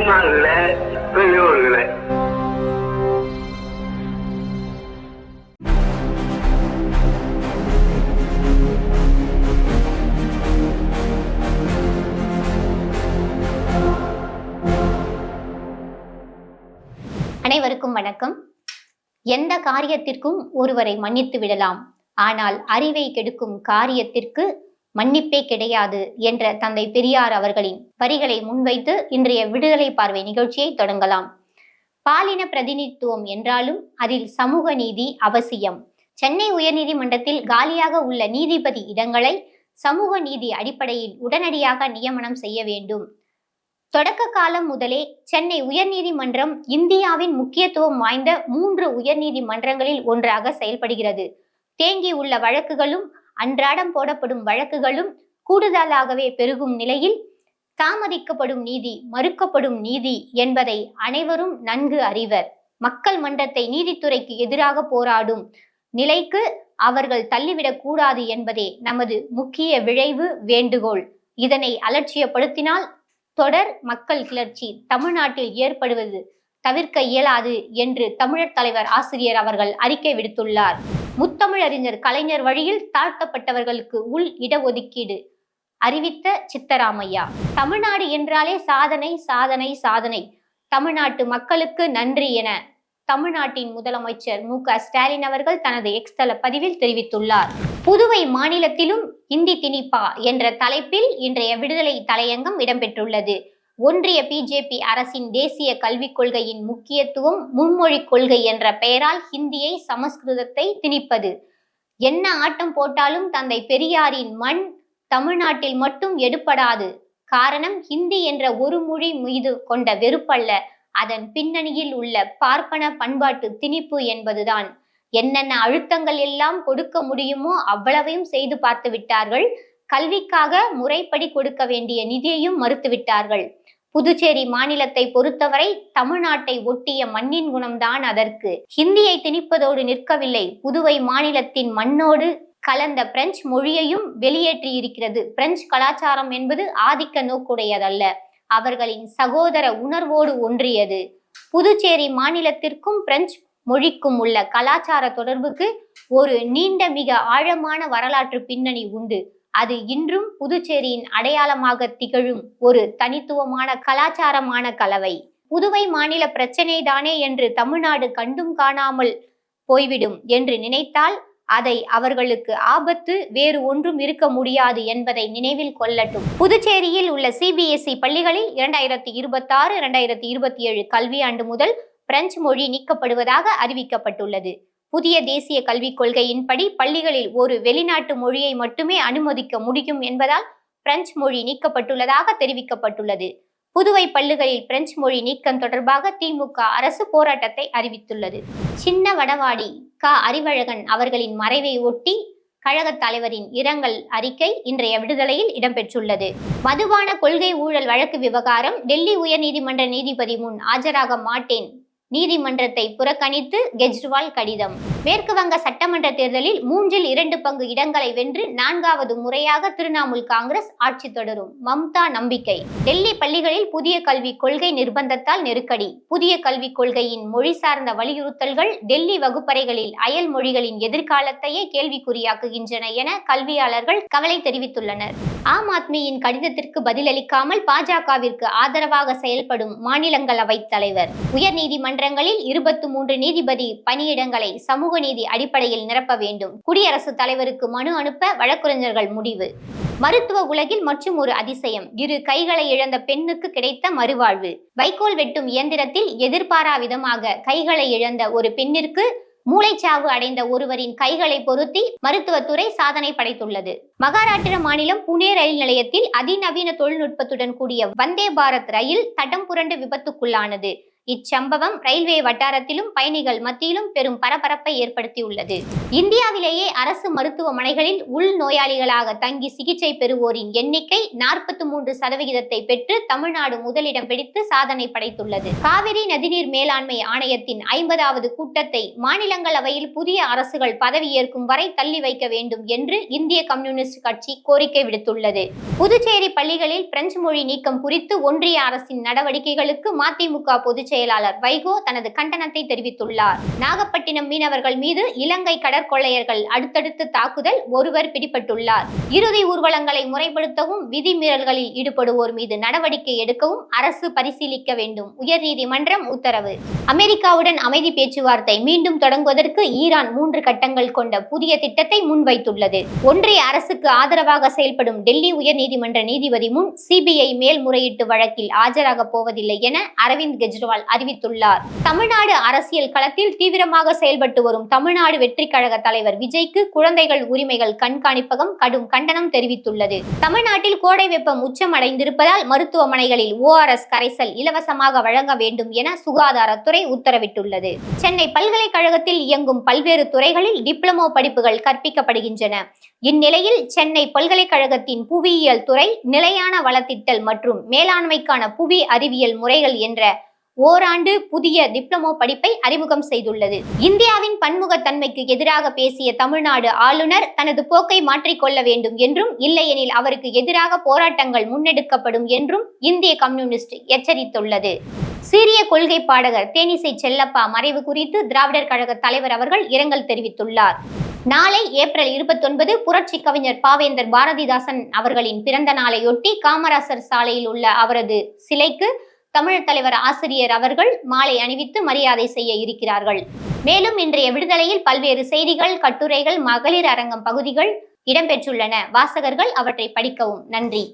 பெருமாள்ல பெரியோர்களே, அனைவருக்கும் வணக்கம். எந்த காரியத்திற்கும் ஒருவரை மன்னித்து விடலாம், ஆனால் அறிவை கெடுக்கும் காரியத்திற்கு மன்னிப்பே கிடையாது என்ற தந்தை பெரியார் அவர்களின் வரிகளை முன்வைத்து இன்றைய விடுதலை பார்வை நிகழ்ச்சியை தொடங்கலாம். பாலின பிரதிநிதித்துவம் என்றாலும் அதில் சமூக நீதி அவசியம். சென்னை உயர்நீதிமன்றத்தில் காலியாக உள்ள நீதிபதி இடங்களை சமூக நீதி அடிப்படையில் உடனடியாக நியமனம் செய்ய வேண்டும். தொடக்க காலம் முதலே சென்னை உயர்நீதிமன்றம் இந்தியாவின் முக்கியத்துவம் வாய்ந்த 3 உயர்நீதிமன்றங்களில் ஒன்றாக செயல்படுகிறது. தேங்கி உள்ள வழக்குகளும் அன்றாடம் போடப்படும் வழக்குகளும் கூடுதலாகவே பெருகும் நிலையில் தாமதிக்கப்படும் நீதி, மறுக்கப்படும் நீதி என்பதை அனைவரும் நன்கு அறிவர். மக்கள் மன்றத்தை நீதித்துறைக்கு எதிராக போராடும் நிலைக்கு அவர்கள் தள்ளிவிடக் கூடாது என்பதே நமது முக்கிய விழைவு வேண்டுகோள். இதனை அலட்சியப்படுத்தினால் தொடர் மக்கள் கிளர்ச்சி தமிழ்நாட்டில் ஏற்படுவது தவிர்க்க இயலாது என்று தமிழர் தலைவர் ஆசிரியர் அவர்கள் அறிக்கை விடுத்துள்ளார். முத்தமிழறிஞர் கலைஞர் வழியில் தாழ்த்தப்பட்டவர்களுக்கு உள் இடஒதுக்கீடு அறிவித்த சித்தராமையா. தமிழ்நாடு என்றாலே சாதனை சாதனை சாதனை, தமிழ்நாட்டு மக்களுக்கு நன்றி என தமிழ்நாட்டின் முதலமைச்சர் மு.க.ஸ்டாலின் அவர்கள் தனது எக்ஸ் தள பதிவில் தெரிவித்துள்ளார். புதுவை மாநிலத்திலும் இந்தி திணிப்பா என்ற தலைப்பில் இன்றைய விடுதலை தலையங்கம் இடம்பெற்றுள்ளது. ஒன்றிய பிஜேபி அரசின் தேசிய கல்விக் கொள்கையின் முக்கியத்துவம் மும்மொழி கொள்கை என்ற பெயரால் ஹிந்தியை, சமஸ்கிருதத்தை திணிப்பது. என்ன ஆட்டம் போட்டாலும் தந்தை பெரியாரின் மண் தமிழ்நாட்டில் மட்டும் எடுபடாது. காரணம், ஹிந்தி என்ற ஒரு மொழி மீது கொண்ட வெறுப்பல்ல, அதன் பின்னணியில் உள்ள பார்ப்பன பண்பாட்டு திணிப்பு என்பதுதான். என்னென்ன அழுத்தங்கள் எல்லாம் கொடுக்க முடியுமோ அவ்வளவையும் செய்து பார்த்து விட்டார்கள். கல்விக்காக முறைப்படி கொடுக்க வேண்டிய நிதியையும் மறுத்துவிட்டார்கள். புதுச்சேரி மாநிலத்தை பொறுத்தவரை தமிழ்நாட்டை ஒட்டிய மண்ணின் குணம்தான் அதற்கு. ஹிந்தியை திணிப்பதோடு நிற்கவில்லை, புதுவை மாநிலத்தின் மண்ணோடு கலந்த பிரெஞ்சு மொழியையும் வெளியேற்றி இருக்கிறது. பிரெஞ்சு கலாச்சாரம் என்பது ஆதிக்க நோக்குடையதல்ல, அவர்களின் சகோதர உணர்வோடு ஒன்றியது. புதுச்சேரி மாநிலத்திற்கும் பிரெஞ்சு மொழிக்கும் உள்ள கலாச்சார தொடர்புக்கு ஒரு நீண்ட மிக ஆழமான வரலாற்று பின்னணி உண்டு. அது இன்றும் புதுச்சேரியின் அடையாளமாக திகழும் ஒரு தனித்துவமான கலாச்சாரமான கலவை. புதுவை மாநில பிரச்சனை தானே என்று தமிழ்நாடு கண்டும் காணாமல் போய்விடும் என்று நினைத்தால் அதை அவர்களுக்கு ஆபத்து வேறு ஒன்றும் இருக்க முடியாது என்பதை நினைவில் கொள்ளட்டும். புதுச்சேரியில் உள்ள சிபிஎஸ்இ பள்ளிகளில் 2026-2027 கல்வியாண்டு முதல் பிரெஞ்சு மொழி நீக்கப்படுவதாக அறிவிக்கப்பட்டுள்ளது. புதிய தேசிய கல்விக் கொள்கையின்படி பள்ளிகளில் ஒரு வெளிநாட்டு மொழியை மட்டுமே அனுமதிக்க முடியும் என்பதால் பிரெஞ்சு மொழி நீக்கப்பட்டுள்ளதாக தெரிவிக்கப்பட்டுள்ளது. புதுவை பள்ளிகளில் பிரெஞ்சு மொழி நீக்கம் தொடர்பாக திமுக அரசு போராட்டத்தை அறிவித்துள்ளது. சின்ன வடவாடி அறிவழகன் அவர்களின் மறைவை ஒட்டி கழக தலைவரின் இரங்கல் அறிக்கை இன்றைய விடுதலையில் இடம்பெற்றுள்ளது. மதுபான கொள்கை ஊழல் வழக்கு விவகாரம். டெல்லி உயர்நீதிமன்ற நீதிபதி முன் ஆஜராக மாட்டேன், நீதிமன்றத்தை புறக்கணித்து கெஜ்ரிவால் கடிதம். மேற்கு வங்க சட்டமன்ற தேர்தலில் 2/3 பங்கு இடங்களை வென்று 4வது முறையாக திரிணாமுல் காங்கிரஸ் ஆட்சி தொடரும், மம்தா நம்பிக்கை. டெல்லி பள்ளிகளில் புதிய கல்விக் கொள்கை நிர்பந்தத்தால் நெருக்கடி. புதிய கல்விக் கொள்கையின் மொழி சார்ந்த வலியுறுத்தல்கள் டெல்லி வகுப்பறைகளில் அயல் மொழிகளின் எதிர்காலத்தையே கேள்விக்குறியாக்குகின்றன என கல்வியாளர்கள் கவலை தெரிவித்துள்ளனர். ஆம் ஆத்மியின் கடிதத்திற்கு பதிலளிக்காமல் பாஜகவிற்கு ஆதரவாக செயல்படும் மாநிலங்களவை தலைவர். உயர்நீதிமன்றங்களில் 23 நீதிபதி பணியிடங்களை சமூக நீதி அடிப்படையில் நிரப்ப வேண்டும். குடியரசுத் தலைவருக்கு மனு அனுப்ப வழக்கறிஞர்கள் முடிவு. மருத்துவ உலகில் மற்றும் ஒரு அதிசயம். 2 கைகளை இழந்த பெண்ணுக்கு கிடைத்த மறுவாழ்வு. வைக்கோல் வெட்டும் இயந்திரத்தில் எதிர்பாரா விதமாக கைகளை இழந்த ஒரு பெண்ணிற்கு மூளைச்சாவு அடைந்த ஒருவரின் கைகளை பொருத்தி மருத்துவத்துறை சாதனை படைத்துள்ளது. மகாராஷ்டிர மாநிலம் புனே ரயில் நிலையத்தில் அதிநவீன தொழில்நுட்பத்துடன் கூடிய வந்தே பாரத் ரயில் தடம் புரண்டு விபத்துக்குள்ளானது. இச்சம்பவம் ரயில்வே வட்டாரத்திலும் பயணிகள் மத்தியிலும் பெரும் பரபரப்பை ஏற்படுத்தியுள்ளது. இந்தியாவிலேயே அரசு மருத்துவமனைகளில் உள் நோயாளிகளாக தங்கி சிகிச்சை பெறுவோரின் எண்ணிக்கை 43% பெற்று தமிழ்நாடு முதலிடம் பிடித்து சாதனை படைத்துள்ளது. காவிரி நதிநீர் மேலாண்மை ஆணையத்தின் 50வது கூட்டத்தை மாநிலங்களவையில் புதிய அரசுகள் பதவியேற்கும் வரை தள்ளி வைக்க வேண்டும் என்று இந்திய கம்யூனிஸ்ட் கட்சி கோரிக்கை விடுத்துள்ளது. புதுச்சேரி பள்ளிகளில் பிரெஞ்சு மொழி நீக்கம் குறித்து ஒன்றிய அரசின் நடவடிக்கைகளுக்கு மதிமுக பொதுச் செயலாளர் வைகோ தனது கண்டனத்தை தெரிவித்துள்ளார். நாகப்பட்டினம் மீனவர்கள் மீது இலங்கை கடற்கொள்ளையர்கள் அடுத்தடுத்து தாக்குதல், ஒருவர் பிடிபட்டுள்ளார். இறுதி ஊர்வலங்களை முறைப்படுத்தவும் விதிமீறல்களில் ஈடுபடுவோர் மீது நடவடிக்கை எடுக்கவும் அரசு பரிசீலிக்க வேண்டும், உயர்நீதிமன்றம் உத்தரவு. அமெரிக்காவுடன் அமைதி பேச்சுவார்த்தை மீண்டும் தொடங்குவதற்கு ஈரான் 3 கட்டங்கள் கொண்ட புதிய திட்டத்தை முன்வைத்துள்ளது. ஒன்றிய அரசுக்கு ஆதரவாக செயல்படும் டெல்லி உயர்நீதிமன்ற நீதிபதி முன் சிபிஐ மேல்முறையீட்டு வழக்கில் ஆஜராக போவதில்லை என அரவிந்த் கெஜ்ரிவால் அறிவித்துள்ளார். தமிழ்நாடு அரசியல் களத்தில் தீவிரமாக செயல்பட்டு வரும் தமிழ்நாடு வெற்றி கழக தலைவர் விஜய்க்கு குழந்தைகள் உரிமைகள் கண்காணிப்பகம் கடும் கண்டனம் தெரிவித்துள்ளது. தமிழ்நாட்டில் கோடை வெப்பம் உச்சமடைந்திருப்பதால் மருத்துவமனைகளில் ORS கரைசல் இலவசமாக வழங்க வேண்டும் என சுகாதாரத்துறை உத்தரவிட்டுள்ளது. சென்னை பல்கலைக்கழகத்தில் இயங்கும் பல்வேறு துறைகளில் டிப்ளமோ படிப்புகள் கற்பிக்கப்படுகின்றன. இந்நிலையில் சென்னை பல்கலைக்கழகத்தின் புவியியல் துறை நிலையான வளத்திட்டல் மற்றும் மேலாண்மைக்கான புவி அறிவியல் முறைகள் என்ற ஓராண்டு புதிய டிப்ளமோ படிப்பை அறிமுகம் செய்துள்ளது. இந்தியாவின் பன்முகத்தன்மைக்கு எதிராக பேசிய தமிழ்நாடு ஆளுநர் தனது போக்கை மாற்றிக்கொள்ள வேண்டும் என்றும், இல்லையெனில் அவருக்கு எதிராக போராட்டங்கள் முன்னெடுக்கப்படும் என்றும் இந்திய கம்யூனிஸ்ட் எச்சரித்துள்ளது. சீரிய கொள்கை பாடகர் தேனிசை செல்லப்பா மறைவு குறித்து திராவிடர் கழக தலைவர் அவர்கள் இரங்கல் தெரிவித்துள்ளார். நாளை ஏப்ரல் 29 புரட்சி கவிஞர் பாவேந்தர் பாரதிதாசன் அவர்களின் பிறந்த நாளையொட்டி காமராசர் சாலையில் உள்ள அவரது சிலைக்கு தமிழ் தலைவர் ஆசிரியர் அவர்கள் மாலை அணிவித்து மரியாதை செய்ய இருக்கிறார்கள். மேலும் இன்றைய விடுதலையில் பல்வேறு செய்திகள், கட்டுரைகள், மகளிர் அரங்கம் பகுதிகள் இடம்பெற்றுள்ளன. வாசகர்கள் அவற்றை படிக்கவும். நன்றி.